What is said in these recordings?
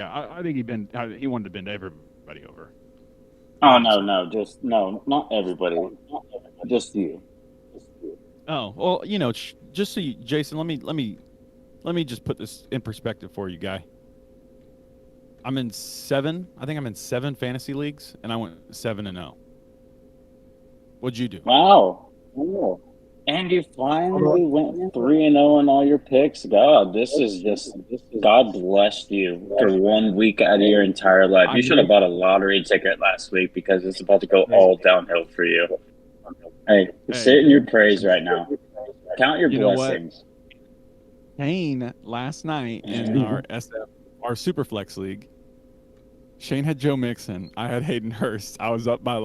I think he wanted to bend everybody over. Oh no, Honestly. no, just no, not everybody, just you. Oh well, just so Jason, let me just put this in perspective for you, guy. I'm in seven. I think I'm in seven fantasy leagues, and I went 7-0. What'd you do? Wow. Cool. And you finally went 3-0 in all your picks. God, this is just God blessed you for 1 week out of your entire life. I You should have know. bought a lottery ticket last week because it's about to go all downhill for you. Hey, Hey, sit in your praise right now. Count your you know what? blessings. Shane last night in our SF, our Superflex league. Shane had Joe Mixon. I had Hayden Hurst. I was up by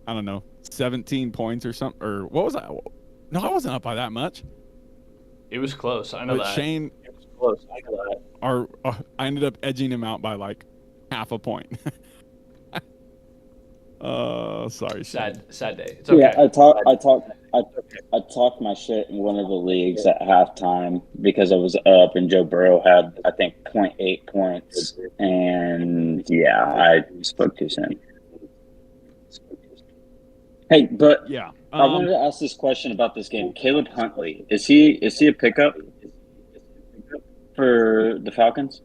I don't know, 17 points or something. Or what was I? No, I wasn't up by that much. It was close. I know But that. Shane, I ended up edging him out by like half a point. Sorry, Shane. Sad day. It's Yeah, okay. I talked my shit in one of the leagues at halftime because I was up and Joe Burrow had I think point 0.8 points, and yeah, I spoke too soon. Hey, but Yeah. I wanted to ask this question about this game. Caleb Huntley, is he a pickup for the Falcons?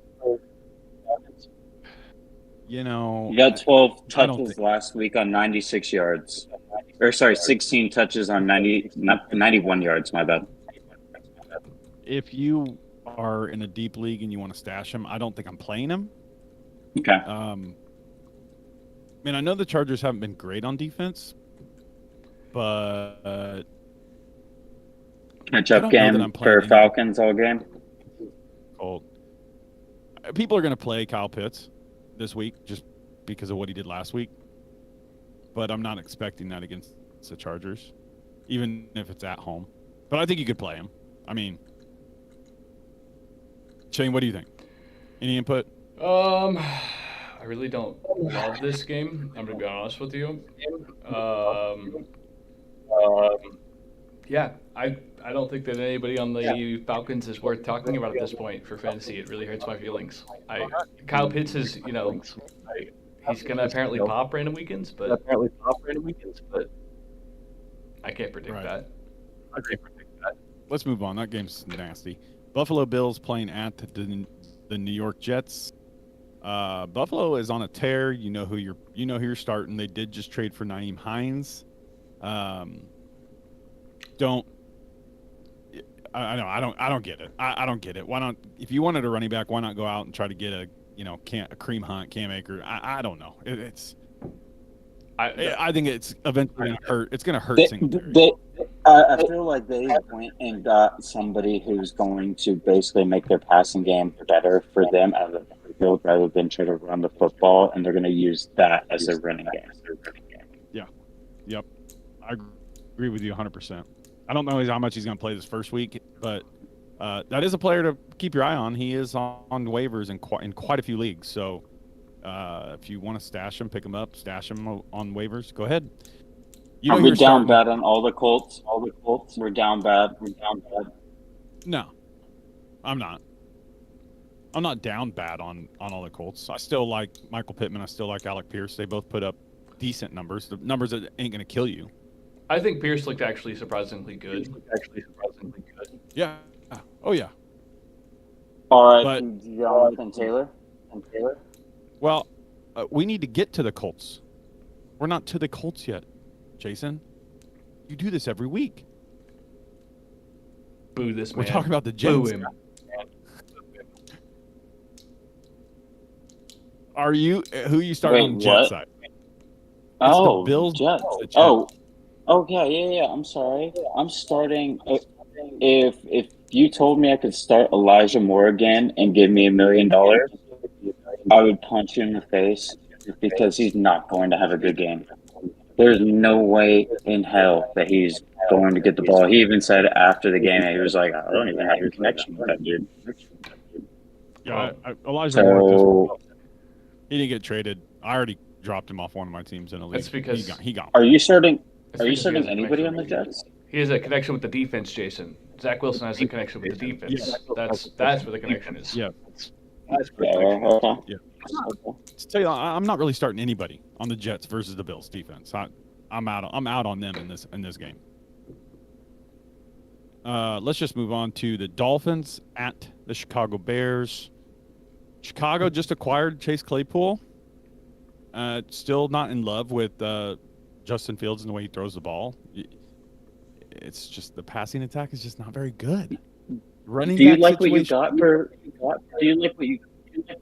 You know, He got 12 I don't think touches last week on 96 yards. Or sorry, 16 touches on 91 yards, my bad. if you are in a deep league and you want to stash him, I don't think I'm playing him. Okay. I mean, I know the Chargers haven't been great on defense, but Catch I up don't know that game I'm playing for anybody Falcons all game. cold. People are going to play Kyle Pitts this week just because of what he did last week, but I'm not expecting that against the Chargers, even if it's at home. But I think you could play him. I mean, Shane, what do you think? Any input? I really don't love this game. I'm gonna be honest with you. Um, yeah, I don't think that anybody on the Falcons is worth talking about at this point for fantasy. It really hurts my feelings. Kyle Pitts is he's gonna apparently pop random weekends, but I can't predict Right. that. Let's move on. That game's nasty. Buffalo Bills playing at the New York Jets. Buffalo is on a tear. You know who you're starting. They did just trade for Naeem Hines. Don't I don't get it. I don't get it. Why not? If you wanted a running back, why not go out and try to get a Kareem Hunt, Cam Akers? I don't know. I think it's eventually going to hurt. It's going to hurt Singletary. I feel like they went and got somebody who's going to basically make their passing game better for them out of the field rather than try to run the football, and they're going to use that as their running game. Yeah. Yep. I agree with you 100%. I don't know how much he's going to play this first week, but that is a player to keep your eye on. He is on waivers in quite a few leagues. So if you want to stash him, pick him up, stash him on waivers, go ahead. Are we down bad on all the Colts? We're down bad. No, I'm not. I'm not down bad on all the Colts. I still like Michael Pittman. I still like Alec Pierce. They both put up decent numbers. The numbers that ain't going to kill you. I think Pierce looked actually surprisingly good. Yeah. Oh, yeah. All right, Jonathan Taylor. Well, we need to get to the Colts. We're not to the Colts yet, Jason. You do this every week. Boo this man. We're talking about the Jets. Boo him. Are you who you starting on the Jets side? Oh, the Bills. Jets. Jets. Oh, yeah. I'm sorry. I'm starting. If you told me I could start Elijah Moore again and give me $1 million, I would punch you in the face because he's not going to have a good game. There's no way in hell that he's going to get the ball. He even said after the game, he was like, I don't even have a connection with that dude. Yeah, Elijah Moore. He didn't get traded. I already dropped him off one of my teams in a league. That's because he got. Are you starting anybody on the Jets? He has a connection with the defense, Jason. Zach Wilson has a connection with the defense. Yeah. That's where the connection is. Yeah. Okay. Yeah. To tell you, I'm not really starting anybody on the Jets versus the Bills defense. I'm out. I'm out on them in this game. Let's just move on to the Dolphins at the Chicago Bears. Chicago just acquired Chase Claypool. Still not in love with Justin Fields and the way he throws the ball. It's just the passing attack is just not very good. Running Do you back like what you situation- got for? Do you like what you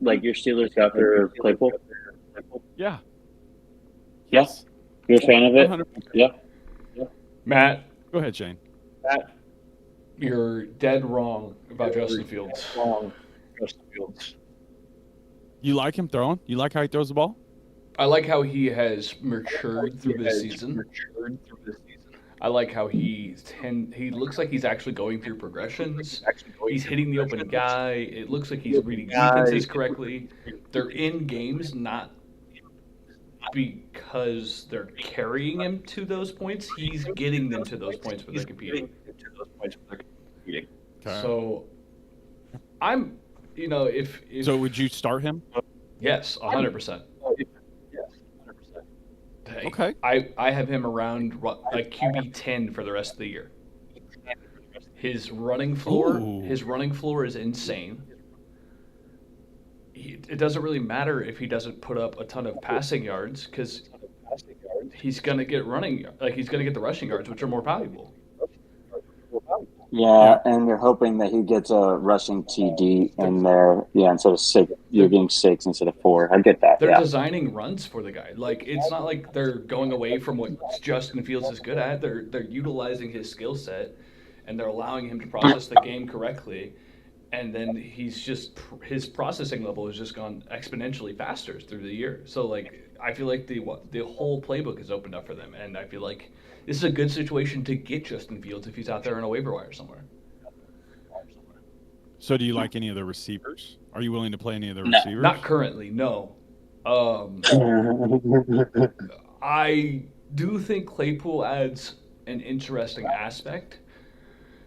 like your Steelers got for Claypool? Yeah. Yes. You're a fan of it? 100%. Yeah. Matt, Go ahead, Shane. you're dead wrong about Justin Fields. You like him throwing? You like how he throws the ball? I like how he has matured through this season. I like how he looks like he's actually going through progressions. He's hitting the open guy. It looks like he's reading defenses correctly. They're in games not because they're carrying him to those points. He's getting them to those points where they're competing. Okay. So I'm, if So would you start him? yes, 100%. Okay. I have him around like QB 10 for the rest of the year. His running floor, Ooh. is insane. It doesn't really matter if he doesn't put up a ton of passing yards because he's gonna get he's gonna get the rushing yards, which are more valuable. Yeah, and you're hoping that he gets a rushing TD in there. Yeah, instead of 6, you're getting 6 instead of 4. I get that. They're Yeah. designing runs for the guy. Like it's not like they're going away from what Justin Fields is good at. They're utilizing his skill set, and they're allowing him to process the game correctly. And then his processing level has just gone exponentially faster through the year. So like I feel like the whole playbook is opened up for them, and I feel like this is a good situation to get Justin Fields if he's out there on a waiver wire somewhere. So do you like any of the receivers? Are you willing to play any of the No, receivers? Not currently, no. I do think Claypool adds an interesting aspect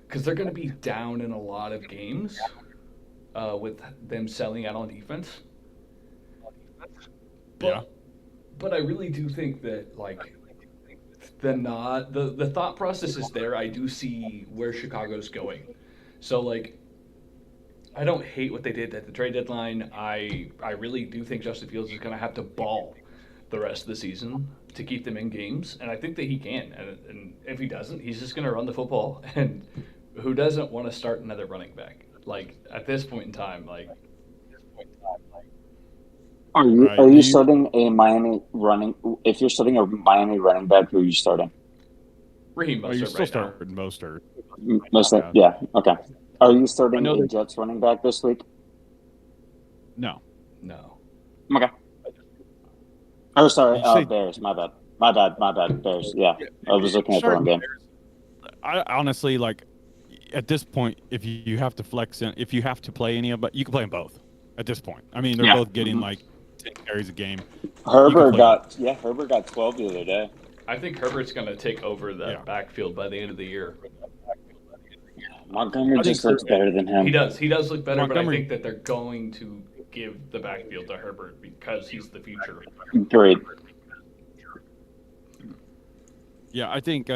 because they're going to be down in a lot of games with them selling out on defense. Yeah. But I really do think that like the thought process is there. I do see where Chicago's going. So like I don't hate what they did at the trade deadline. I really do think Justin Fields is going to have to ball the rest of the season to keep them in games, and I think that he can. And if he doesn't, he's just going to run the football. And who doesn't want to start another running back? Like at this point in time, like. Are you Right. are you starting a Miami running? If you're starting a Miami running back, who are you starting? Raheem Oh, you're Mostert still right now. starting Mostert. Mostly, yeah. Okay. Are you starting I know a that- Jets running back this week? No. No. Okay. Oh, sorry, You say- Bears. My bad. Bears. Yeah, I was looking at the wrong game. I honestly like at this point, if you have to flex in, if you have to play any of, but you can play them both. At this point, I mean, they're Yeah. both getting like 10 carries a game. Herbert play got 12 the other day. I think Herbert's going to take over the Yeah. backfield by the end of the year. Montgomery I think just looks better than him. He does look better, but I Montgomery- think that they're going to give the backfield to Herbert because he's the future. Great. Yeah, I think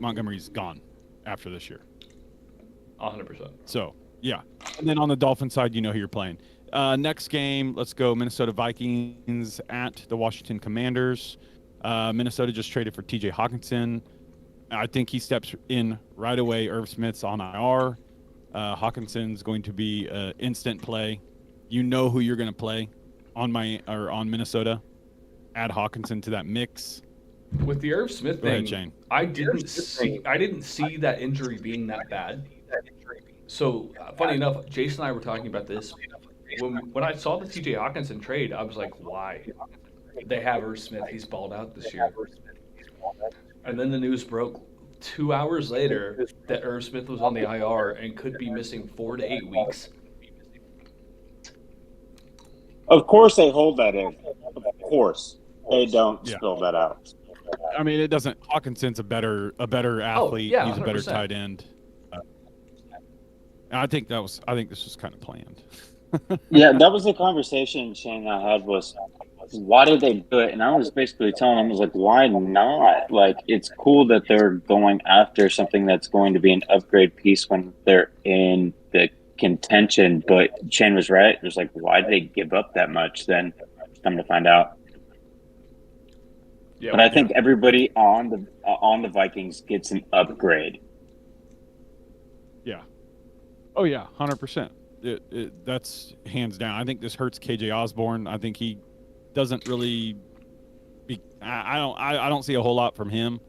Montgomery's gone after this year. 100%. So yeah, and then on the Dolphin side, you know who you're playing. Next game, let's go Minnesota Vikings at the Washington Commanders. Minnesota just traded for TJ Hawkinson. I think he steps in right away. Irv Smith's on IR. Hawkinson's going to be instant play. You know who you're going to play on Minnesota. Add Hawkinson to that mix. With the Irv Smith Go ahead, thing, Shane. I didn't see that injury being that bad. So funny enough, Jason and I were talking about this. When I saw the TJ Hawkinson trade, I was like, why? They have Irv Smith. He's balled out this year. And then the news broke 2 hours later that Irv Smith was on the IR and could be missing 4 to 8 weeks. Of course they hold that in. Of course. They don't Yeah. spill that out. I mean, it doesn't. Hawkinson's a better athlete. yeah, He's a better 100%. tight end. And I think this was kind of planned. Yeah, that was the conversation Shane and I had was why did they do it? And I was basically telling him, I was like, why not? Like, it's cool that they're going after something that's going to be an upgrade piece when they're in the contention. But Shane was right. It was like, why did they give up that much? Then come to find out. Yeah, But I think everybody on the Vikings gets an upgrade. Yeah. Oh yeah, 100%. That's hands down. I think this hurts KJ Osborne. I think he doesn't really. I don't see a whole lot from him.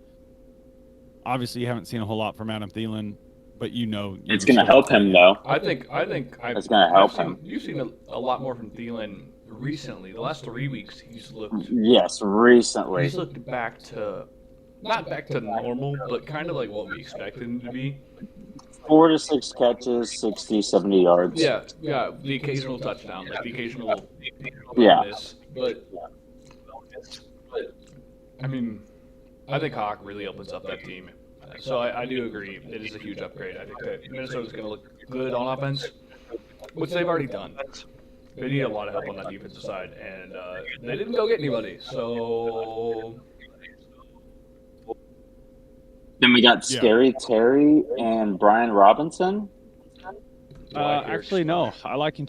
Obviously, you haven't seen a whole lot from Adam Thielen, but It's going to help him though. I think It's going to help him. You've seen a lot more from Thielen recently. The last 3 weeks, he's looked. Yes, recently. He's looked back to, not back to normal, but kind of like what we expected him to be. 4 to 6 catches, 60, 70 yards. Yeah, the occasional touchdown, like the occasional Yeah. miss. But I mean, I think Hawk really opens up that team. So I do agree. It is a huge upgrade. I think that Minnesota's going to look good on offense, which they've already done. They need a lot of help on that defensive side, and they didn't go get anybody. So Then we got Scary Terry and Brian Robinson. Actually, no. I like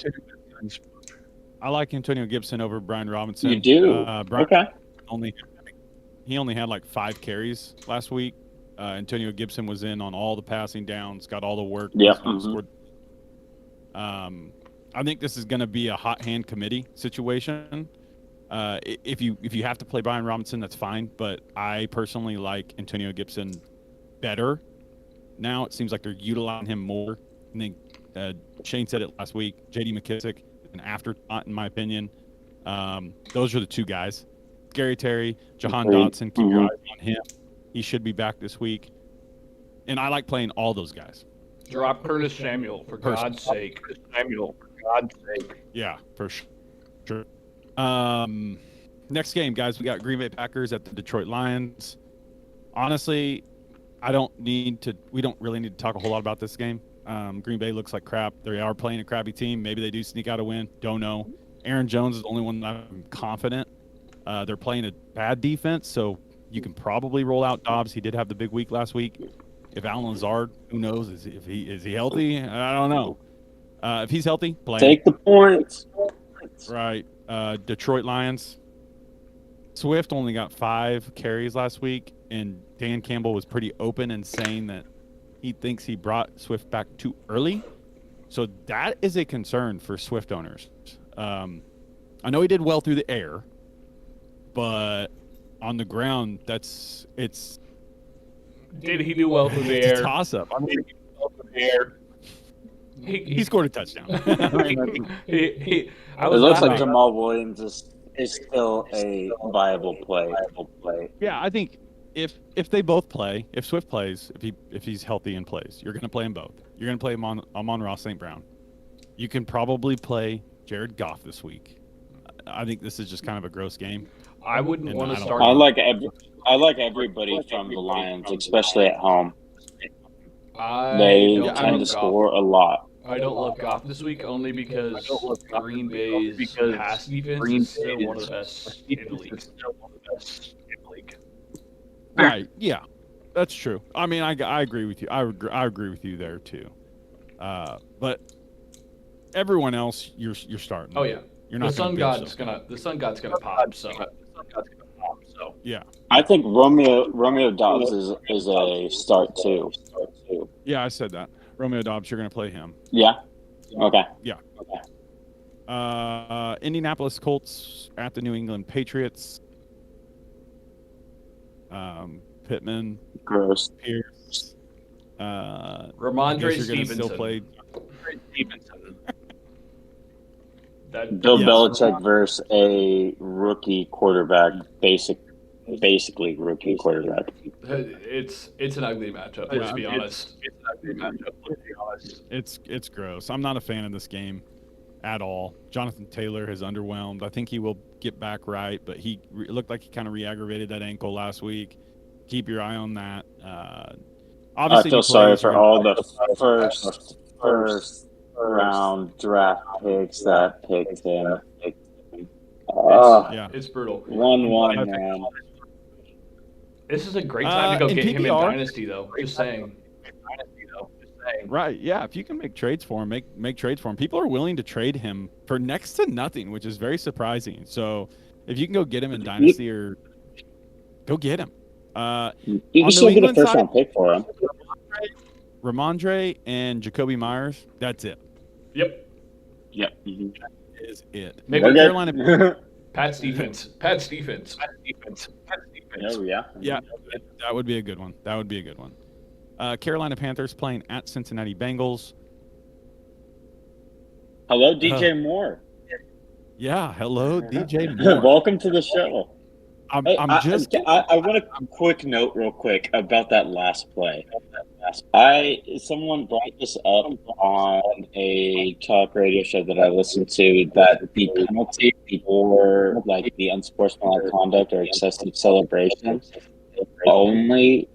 Antonio Gibson over Brian Robinson. You do? Brian Okay. He only had like 5 carries last week. Antonio Gibson was in on all the passing downs, got all the work. Yep. Scored. I think this is going to be a hot hand committee situation. If you have to play Brian Robinson, that's fine. But I personally like Antonio Gibson better. Now it seems like they're utilizing him more. I think Shane said it last week. J.D. McKissick, an afterthought in my opinion. Those are the 2 guys. Scary Terry, Jahan Dotson, keep your eyes on him. He should be back this week. And I like playing all those guys. drop Curtis Samuel, for God's sake. Yeah, for sure. Next game, guys, we got Green Bay Packers at the Detroit Lions. Honestly, we don't really need to talk a whole lot about this game. Green Bay looks like crap. They are playing a crappy team. Maybe they do sneak out a win. Don't know. Aaron Jones is the only one that I'm confident. They're playing a bad defense, so you can probably roll out Dobbs. He did have the big week last week. If Alan Lazard, who knows? Is he healthy? I don't know. If he's healthy, play. Take the points. Right. Detroit Lions. Swift only got 5 carries last week, and Dan Campbell was pretty open in saying that he thinks he brought Swift back too early. So that is a concern for Swift owners. I know he did well through the air, but on the ground, it's. Did he do well through the It's air? a toss-up. I mean, He he scored a touchdown. It looks like Jamal Williams is still a viable play. Yeah, I think if they both play, if Swift plays, if he's healthy and plays, you're going to play them both. You're going to play Amon-Ra St. Brown. You can probably play Jared Goff this week. I think this is just kind of a gross game. I wouldn't want to start. I like everybody from the Lions, especially at home. They tend to score a lot. I don't love Goff this week only because Green Bay's pass defense is still one of the best in the league. Right? Yeah, that's true. I mean, I agree with you. I agree with you there too. But everyone else, you're starting. Oh yeah, you're not. The sun god's gonna pop. So yeah, I think Romeo Dobbs is a start too. Yeah, I said that. Romeo Dobbs, you're going to play him. Yeah. Okay. Yeah. Indianapolis Colts at the New England Patriots. Pittman. Gross. Pierce. Ramondre Stevenson. Still play. Bill Belichick versus a rookie quarterback, basically rookie quarterback. It's an ugly matchup. Let's be honest. It's gross. I'm not a fan of this game at all. Jonathan Taylor has underwhelmed. I think he will get back right, but it looked like he kind of re-aggravated that ankle last week. Keep your eye on that. Obviously, I feel sorry for all the round draft picks that picked him. Yeah. It's brutal. 1-1, man. This is a great time to go in get him in PPR? Dynasty, though. Just saying. Right. Yeah. If you can make trades for him, make trades for him. People are willing to trade him for next to nothing, which is very surprising. So if you can go get him in Dynasty or go get him. You can on still New get a England first side, round pick for him. Ramondre and Jacoby Myers. That's it. Yep. Yep. Is it? Maybe Okay. Carolina. Pat's defense. Pat's defense. Oh, yeah. Yeah, that would be a good one. That would be a good one. Carolina Panthers playing at Cincinnati Bengals. Hello, DJ Moore. Yeah, hello, DJ Moore. Welcome to the show. I'm Hey, just. I want a quick note real quick about that last play. Someone brought this up on a talk radio show that I listened to, that the penalty for like the unsportsmanlike conduct or excessive celebration only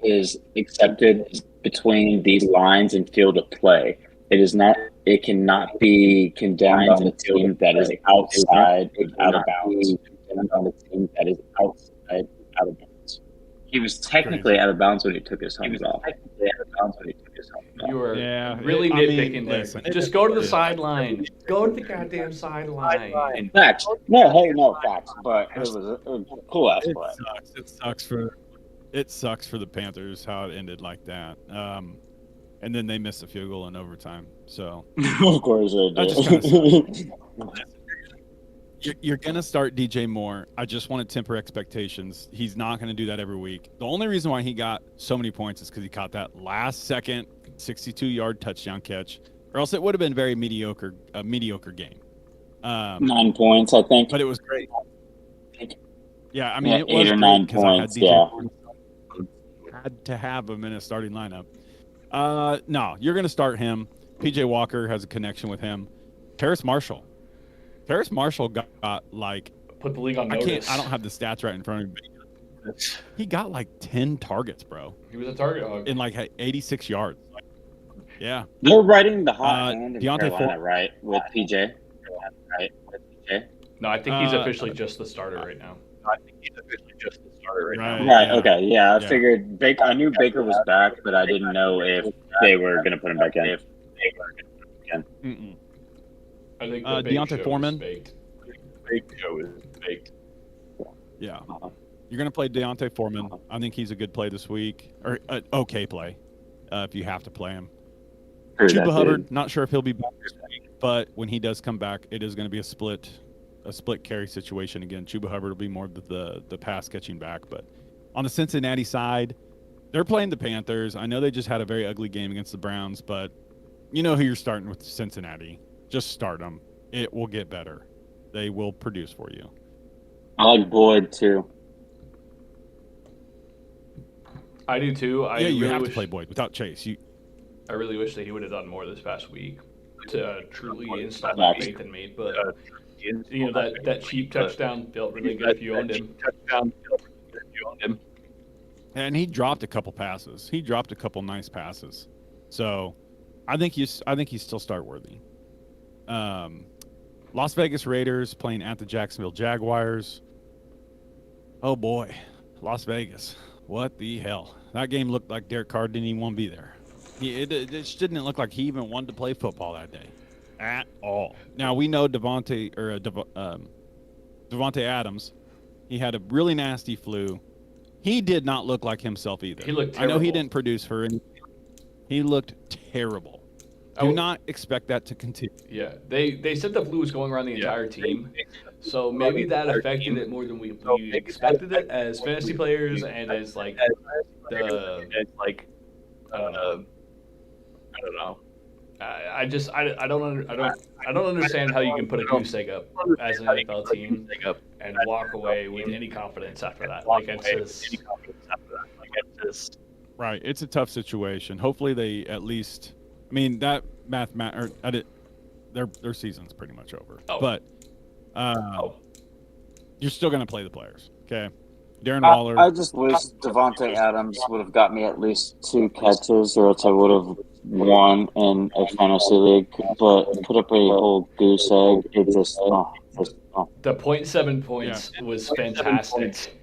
is accepted between these lines and field of play. It is not. It cannot be condemned on the team that is outside out of bounds. On the team that is outside out of bounds. He was technically out of bounds when he took his helmet off. You are Yeah, really I mean, nitpicking there. listen, Just go to the sideline. Go to the goddamn sideline. Facts. No facts. But it was a cool ass play. It sucks for the Panthers how it ended like that. And then they missed a field goal in overtime. So Of course they that just did. you're gonna start DJ Moore. I just want to temper expectations. He's not gonna do that every week. The only reason why he got so many points is because he caught that last second 62-yard touchdown catch, or else it would have been a mediocre game. 9 points, I think. But it was great. Yeah, I mean, Yeah, it was 8 or great 9 because I had points. DJ Yeah. Moore. Had to have him in a starting lineup. No, you're going to start him. PJ Walker has a connection with him. Terrace Marshall got like, Put the league on I notice. don't have the stats right in front of me. He got like 10 targets, bro, He was a target hog. in like 86 yards. Yeah. They're riding the hot hand in Deontay Carolina, right? With PJ. No, I think he's officially just the starter right now. Right. Right. Yeah. Okay. Yeah. I Yeah. figured. I knew Baker was back, but I didn't know if they were going to put him back in. Mm-mm. I think the big Deontay show is Foreman. baked. Yeah. You're going to play Deontay Foreman. I think he's a good play this week, or okay play, if you have to play him. Chuba Hubbard, not sure if he'll be back this week, but when he does come back, it is going to be a split carry situation again. Chuba Hubbard will be more of the pass catching back. But on the Cincinnati side, they're playing the Panthers. I know they just had a very ugly game against the Browns, but you know who you're starting with Cincinnati. Just start them. It will get better. They will produce for you. I like Boyd too. I do too. I you really have wish, to play Boyd without Chase. I really wish that he would have done more this past week to truly install Facts. faith in me. But you know that cheap touchdown felt really good if you owned him. And he dropped a couple passes. He dropped a couple nice passes. So I think he's still start worthy. Las Vegas Raiders playing at the Jacksonville Jaguars. Oh boy, Las Vegas. What the hell? That game looked like Derek Carr didn't even want to be there. It just didn't look like he even wanted to play football that day at all. Now we know Devontae Adams. He had a really nasty flu. He did not look like himself either. He looked I know he terrible. didn't produce for anything. He looked terrible. Do not expect that to continue. Yeah, they said the flu was going around the entire team, so maybe that affected it more than we expected it as fantasy players and as like the I don't know. I don't understand how you can put a goose egg up as an NFL team and walk away with any confidence after that. Like it's just Right, it's a tough situation. Hopefully, they at least. I mean that their season's pretty much over. Oh. But you're still going to play the players. Okay, Darren Waller. I just wish Devontae Adams would have got me at least 2 catches, or else I would have won in a fantasy league. But put up a whole goose egg. It just, The 0.7 points was fantastic.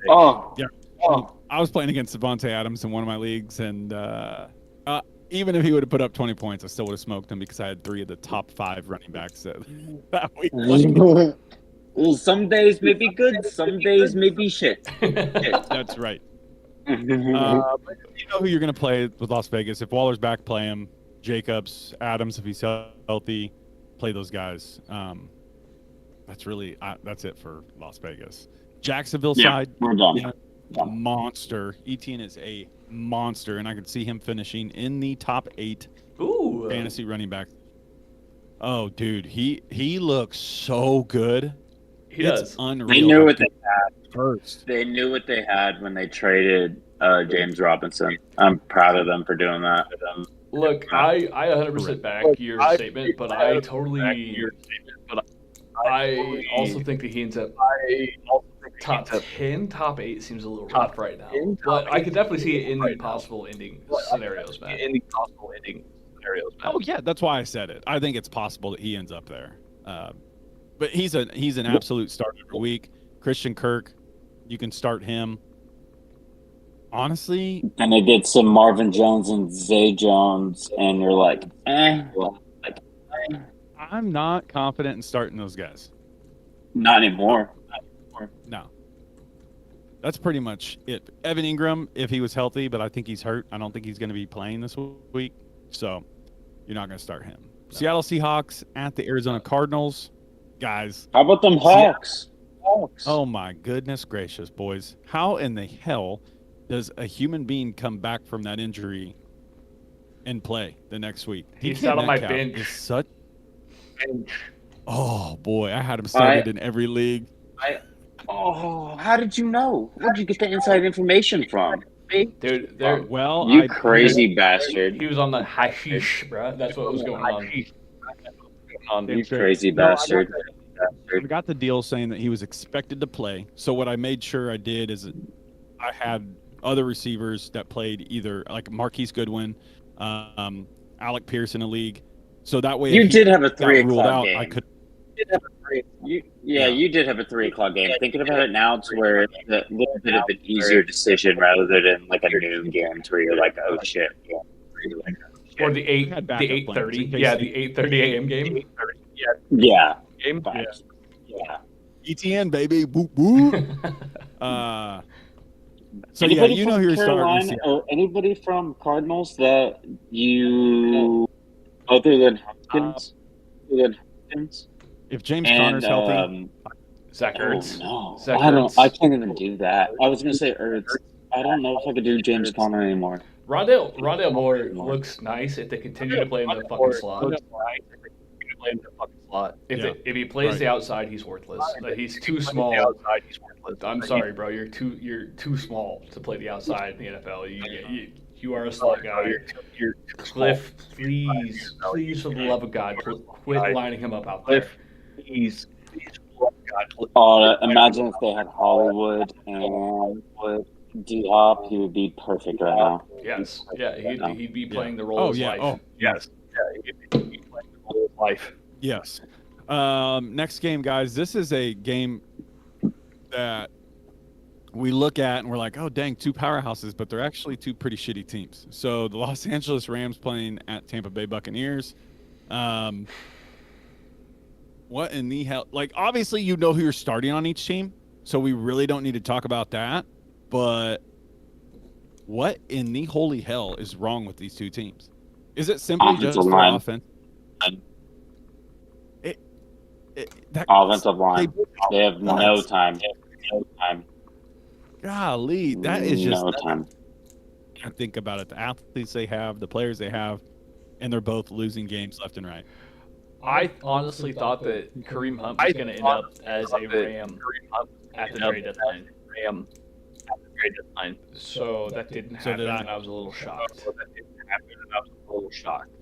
oh, Yeah. I was playing against Devontae Adams in one of my leagues, and even if he would have put up 20 points, I still would have smoked him because I had 3 of the top 5 running backs that week. Well, some days may be good, some days may be shit. That's right. But you know who you're going to play with Las Vegas. If Waller's back, play him. Jacobs, Adams, if he's healthy, play those guys. That's it for Las Vegas. Jacksonville side, we're done. Yeah, monster. Etienne is a monster, and I could see him finishing in the top 8 fantasy running back. Oh, dude, he looks so good. It's unreal. They knew what they had first. They knew what they had when they traded James Robinson. I'm proud of them for doing that. Look, I 100% back your statement, but I also think that he ends up top 10, top 8 seems a little rough right now. But I could definitely see it in the possible ending scenarios, man. Oh yeah, that's why I said it. I think it's possible that he ends up there. But he's an absolute start every week. Christian Kirk, you can start him. Honestly, and they get some Marvin Jones and Zay Jones, and you're like, I'm not confident in starting those guys. Not anymore. No. That's pretty much it. Evan Ingram, if he was healthy, but I think he's hurt. I don't think he's going to be playing this week. So you're not going to start him. No. Seattle Seahawks at the Arizona Cardinals. Guys. How about them Hawks? Oh, my goodness gracious, boys. How in the hell does a human being come back from that injury and play the next week? He's out on my bench. Oh, boy. I had him started in every league. How did you know? Where'd you get the inside information from? Dude, you crazy bastard. He was on the hashish, bro. That's what was going on. You crazy bastard. I got the deal saying that he was expected to play. So what I made sure I did is I had other receivers that played either like Marquise Goodwin, Alec Pierce in a league. So that way you did have a 3 o'clock game. I could. You did have a 3 o'clock game. Thinking about it now, to where it's a little bit of an easier decision rather than like a noon game where you're like, oh shit. Or the 8:30. Yeah, the 8:30 a.m. game. Yeah. Yeah. ETN, baby. Boop, boop. So anybody you know who you're starting. Or anybody from Cardinals that you, other than Hopkins? If James Conner's healthy, Zach Ertz. Oh, no. I can't even do that. I was gonna say Ertz. I don't know if I could do James Conner anymore. Rondale Moore looks nice if they continue to play in the fucking slot. If he plays the outside, he's worthless. He's too small. I'm sorry, bro. You're too small to play the outside in the NFL. You are a slot guy. Cliff, please, for the love of God, quit lining him up out there. Please. Imagine if they had Hollywood and D-Hop, he would be perfect right now. Yes. Yeah, he'd be playing the role of his life. Yes. Yeah, he'd be playing the role of life. Yes. Next game, guys. This is a game that we look at and we're like, oh, dang, 2 powerhouses, but they're actually 2 pretty shitty teams. So the Los Angeles Rams playing at Tampa Bay Buccaneers. What in the hell? Like, obviously, you know who you're starting on each team, so we really don't need to talk about that. But what in the holy hell is wrong with these 2 teams? Is it simply just the offense? Offensive line. They have no time. Golly, that is just no time. I think about it. The athletes they have, the players they have, and they're both losing games left and right. I honestly thought that Kareem Hunt was going to end up as a Ram at the trade deadline. So that didn't happen, and I was a little shocked.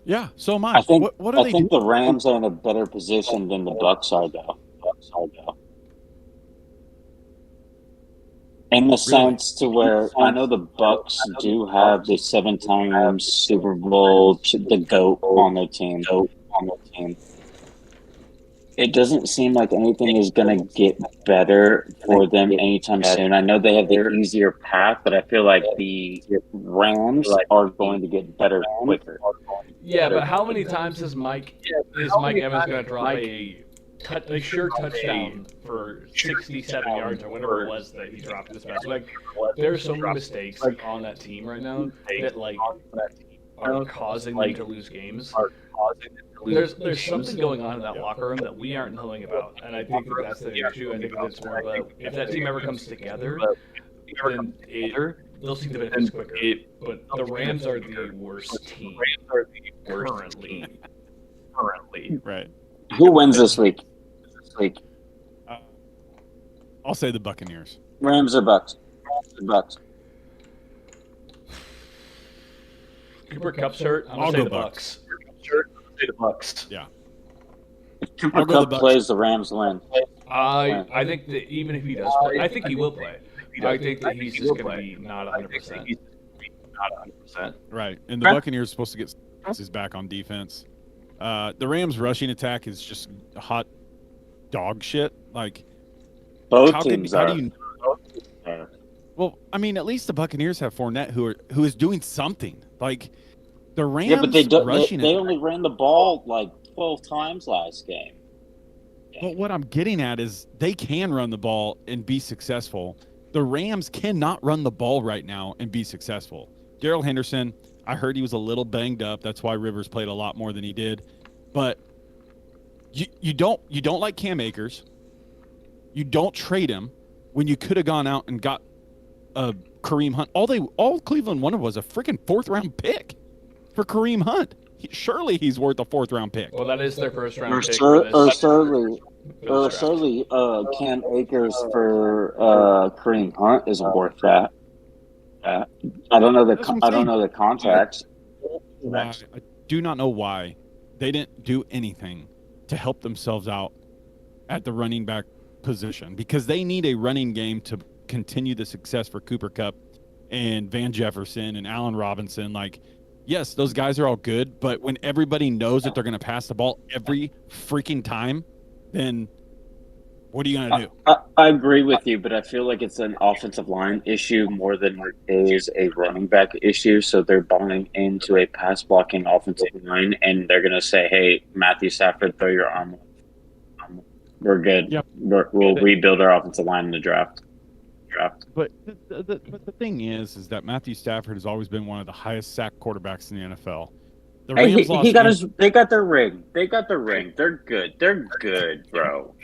Yeah, so am I. I think, what are they doing? The Rams are in a better position than the Bucs are, though. In the sense to where I know the Bucks do have the 7 times Super Bowl the GOAT on their team. It doesn't seem like anything is going to get better for them anytime soon. I know they have the easier path, but I feel like the Rams are going to get better quicker. Yeah, but how many times is Mike Evans going to drop a sure touchdown for 67 yards or whatever it was that he dropped this past? Like, there's so many mistakes on that team right now that are causing them to lose games. There's something going on in that locker room that we aren't knowing about, and I think that's the issue. I think that's more of a, if that team ever comes together, then they'll see the benefits quicker. But the Rams are the worst team currently. Right. Who wins this week? I'll say the Buccaneers. Rams or Bucks? Bucks. Cooper Kupp's hurt. I'm gonna say the Bucks. Yeah. If Cooper Kupp plays, the Rams win. I think that even if he does play, I think he will play. I think that he's just going to be not 100%. Right. And the Buccaneers are supposed to get his back on defense. The Rams' rushing attack is just hot dog shit. Like, both teams are. Well, I mean, at least the Buccaneers have Fournette, who is doing something. Like, the Rams. Yeah, but they only ran the ball like 12 times last game. But what I'm getting at is they can run the ball and be successful. The Rams cannot run the ball right now and be successful. Darrell Henderson, I heard he was a little banged up. That's why Rivers played a lot more than he did. But you don't like Cam Akers. You don't trade him when you could have gone out and got a Kareem Hunt. All Cleveland wanted was a freaking 4th-round pick for Kareem Hunt. Surely he's worth a 4th-round pick. Well, that is their first-round pick. Certainly, Cam Akers for Kareem Hunt is worth that. I don't know the contracts. I do not know why they didn't do anything to help themselves out at the running back position, because they need a running game to continue the success for Cooper Kupp and Van Jefferson and Allen Robinson. Like, yes, those guys are all good, but when everybody knows that they're going to pass the ball every freaking time, then what are you going to do? I agree with you, but I feel like it's an offensive line issue more than it is a running back issue. So they're buying into a pass blocking offensive line, and they're going to say, hey, Matthew Stafford, throw your arm up. We're good. Yep. We'll rebuild our offensive line in the draft. But the thing is that Matthew Stafford has always been one of the highest sack quarterbacks in the NFL. The Rams they got their ring. They're good, bro.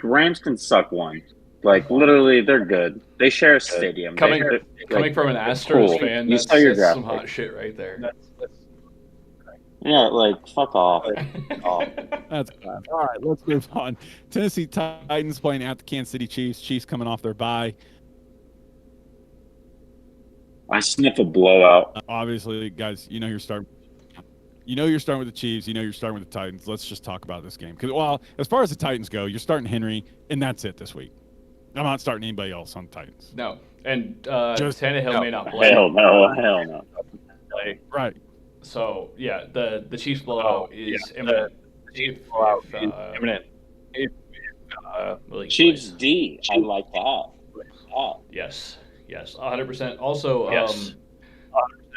Rams can suck one. Like, literally, they're good. They share a stadium. Coming from an Astros fan, that's some hot shit right there. Yeah, like, fuck off. That's bad. All right, let's move on. Tennessee Titans playing at the Kansas City Chiefs. Chiefs coming off their bye. I sniff a blowout. Obviously, guys, you're starting with the Chiefs. You're starting with the Titans. Let's just talk about this game. Because, well, as far as the Titans go, you're starting Henry, and that's it this week. I'm not starting anybody else on the Titans. No, and Tannehill may not play. Hell no. Right. So, yeah, the Chiefs blowout is imminent. Chiefs D, I like that. Yes, 100%. Also,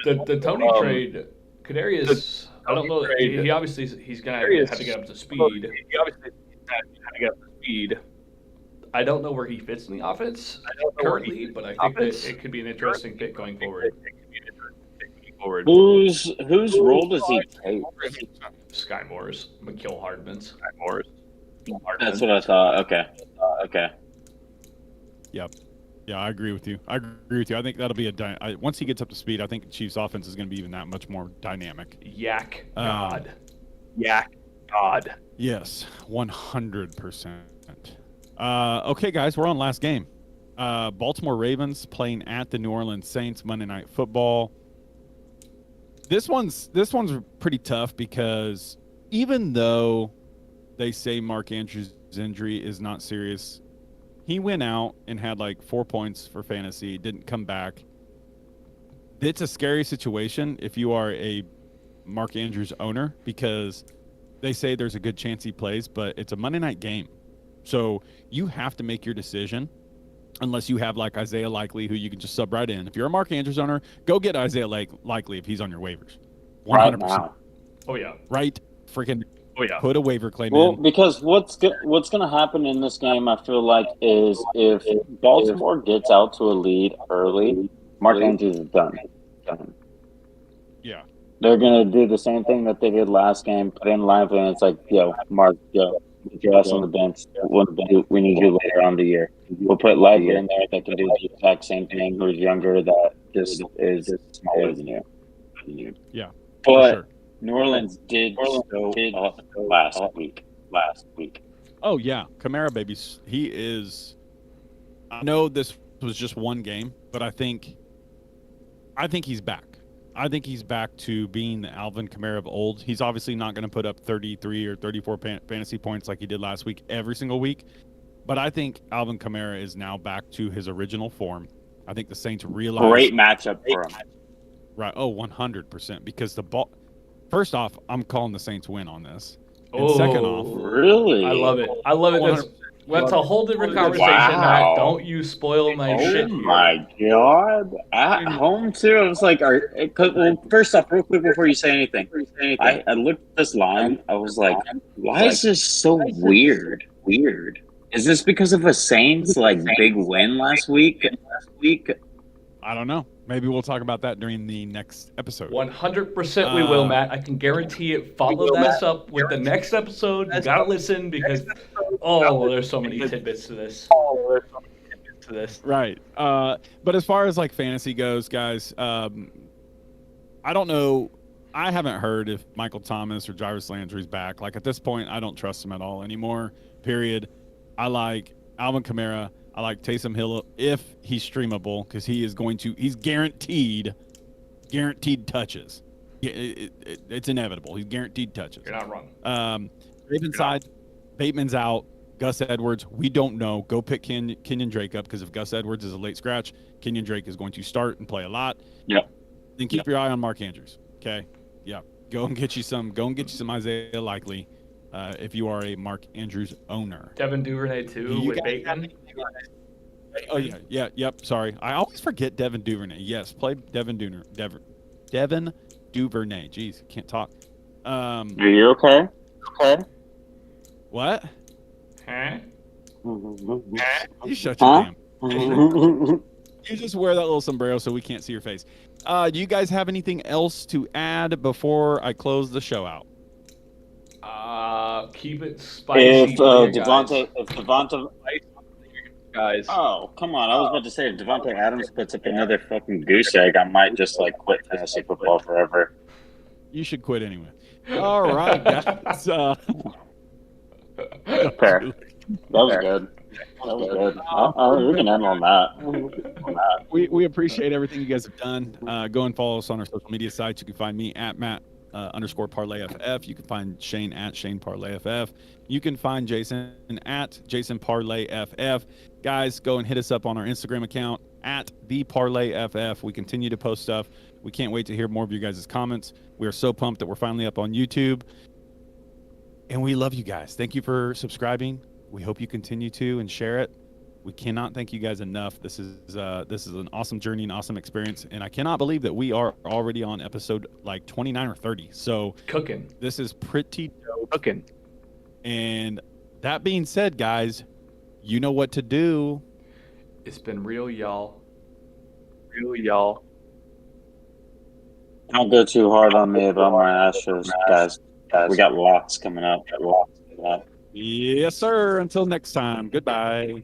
the Tony trade, Kadarius, I don't know. He obviously he's gonna have to get up to speed. I don't know where he fits in the offense currently, but I think that it could be an interesting fit going forward. Whose role does he take? Sky Moore's, McKill Hardman's. That's what I thought. Okay. Yep. Yeah, I agree with you. I think that'll be once he gets up to speed, I think the Chiefs' offense is going to be even that much more dynamic. Yak God. Yes, 100%. Okay, guys, we're on last game. Baltimore Ravens playing at the New Orleans Saints Monday Night Football. This one's pretty tough because even though they say Mark Andrews' injury is not serious, He went out and had like 4 points for fantasy, didn't come back. It's a scary situation if you are a Mark Andrews owner because they say there's a good chance he plays, but it's a Monday night game. So you have to make your decision unless you have like Isaiah Likely, who you can just sub right in. If you're a Mark Andrews owner, go get Isaiah Likely if he's on your waivers. 100%. Right now. Oh yeah. Right freaking Oh yeah. put a waiver claim Well, in. because what's going to happen in this game, I feel like, is if Baltimore gets out to a lead early, Mark Andrews is done. Yeah. They're going to do the same thing that they did last game, put in Lively, and it's like, yo, Mark, get your ass on the bench. We need you later on the year. We'll put Lively in there that can do the exact same thing, who's younger, that just is smaller than you. Yeah. But sure. New Orleans did up last week. Oh yeah, Kamara babies. He is. I know this was just one game, but I think he's back. I think he's back to being the Alvin Kamara of old. He's obviously not going to put up 33 or 34 fantasy points like he did last week every single week, but I think Alvin Kamara is now back to his original form. I think the Saints realize great matchup for him. Right. Oh, 100%. Because the ball. First off, I'm calling the Saints win on this. And Oh, second off, really? I love it. I love it. That's a whole different conversation, Wow. Matt. Don't you spoil my shit Oh here. my god! At home too. I was like, well, first off, real quick before you say anything, I looked at this line. I was like, why is this so weird? Is this because of a Saints like big win last week? I don't know. Maybe we'll talk about that during the next episode. 100% we will, Matt. I can guarantee it. Follow that up with the next episode. You gotta listen because there's so many tidbits to this. Right. But as far as like fantasy goes, guys, I don't know. I haven't heard if Michael Thomas or Jarvis Landry's back. Like at this point, I don't trust him at all anymore. Period. I like Alvin Kamara. I like Taysom Hill if he's streamable because he's guaranteed touches. It's inevitable. He's guaranteed touches. You're not wrong. Ravens side, Bateman's out. Gus Edwards, we don't know. Go pick Kenyon Drake up because if Gus Edwards is a late scratch, Kenyon Drake is going to start and play a lot. Yep. Then keep your eye on Mark Andrews. Okay. Yeah. Go and get you some Isaiah Likely. If you are a Mark Andrews owner. Devin Duvernay too with Bateman. Oh yep. Sorry, I always forget Devin Duvernay. Yes, play Devin Duvernay. Jeez, can't talk. Are you okay? What? Huh? You shut your damn. You just wear that little sombrero so we can't see your face. Do you guys have anything else to add before I close the show out? Keep it spicy. If Devontae, guys. oh come on! I was about to say if Devontae Adams puts up another fucking goose egg, I might just like quit fantasy football forever. You should quit anyway. All right, guys. Fair. That was good. We can end on that. We appreciate everything you guys have done. Go and follow us on our social media sites. You can find me at Matt _ParlayFF. You can find Shane at Shane ParlayFF. You can find Jason at Jason ParlayFF. Guys, go and hit us up on our Instagram account at the ParlayFF. We continue to post stuff. We can't wait to hear more of you guys' comments. We are so pumped that we're finally up on YouTube. And we love you guys. Thank you for subscribing. We hope you continue to and share it. We cannot thank you guys enough. This is an awesome journey, an awesome experience, and I cannot believe that we are already on episode like 29 or 30. So cooking. This is pretty dope. Cooking. And that being said, guys, you know what to do. It's been real, y'all. Don't go too hard on me about my Astros, guys. We got lots coming up. Yes, sir. Until next time. Goodbye.